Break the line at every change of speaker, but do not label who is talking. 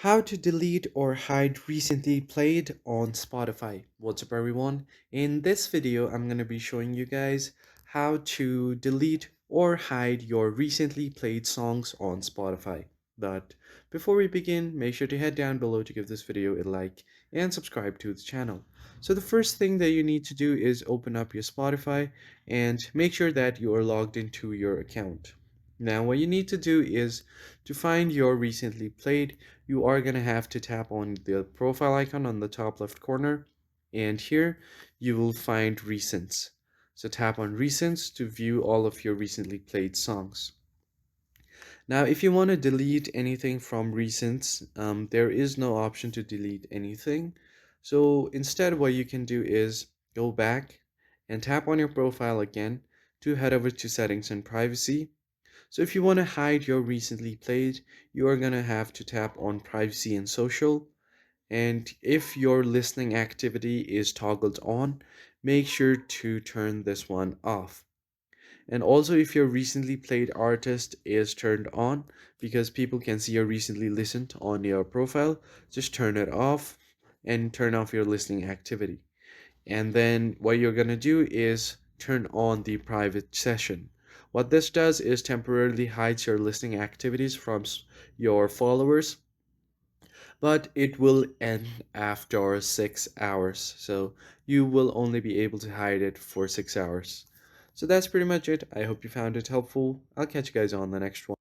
How to delete or hide recently played on Spotify. What's up everyone? In this video, I'm going to be showing you guys how to delete or hide your recently played songs on Spotify. But before we begin, make sure to head down below to give this video a like and subscribe to the channel. So the first thing that you need to do is open up your Spotify and make sure that you are logged into your account. Now what you need to do is to find your recently played, you are going to have to tap on the profile icon on the top left corner, and here you will find recents. So tap on recents to view all of your recently played songs. Now if you want to delete anything from recents, there is no option to delete anything. So instead what you can do is go back and tap on your profile again to head over to settings and privacy. So if you want to hide your recently played, you are going to have to tap on privacy and social. And if your listening activity is toggled on, make sure to turn this one off. And also if your recently played artist is turned on, because people can see your recently listened on your profile, just turn it off and turn off your listening activity. And then what you're going to do is turn on the private session. What this does is temporarily hides your listening activities from your followers, but it will end after 6 hours. So you will only be able to hide it for 6 hours. So that's pretty much it. I hope you found it helpful. I'll catch you guys on the next one.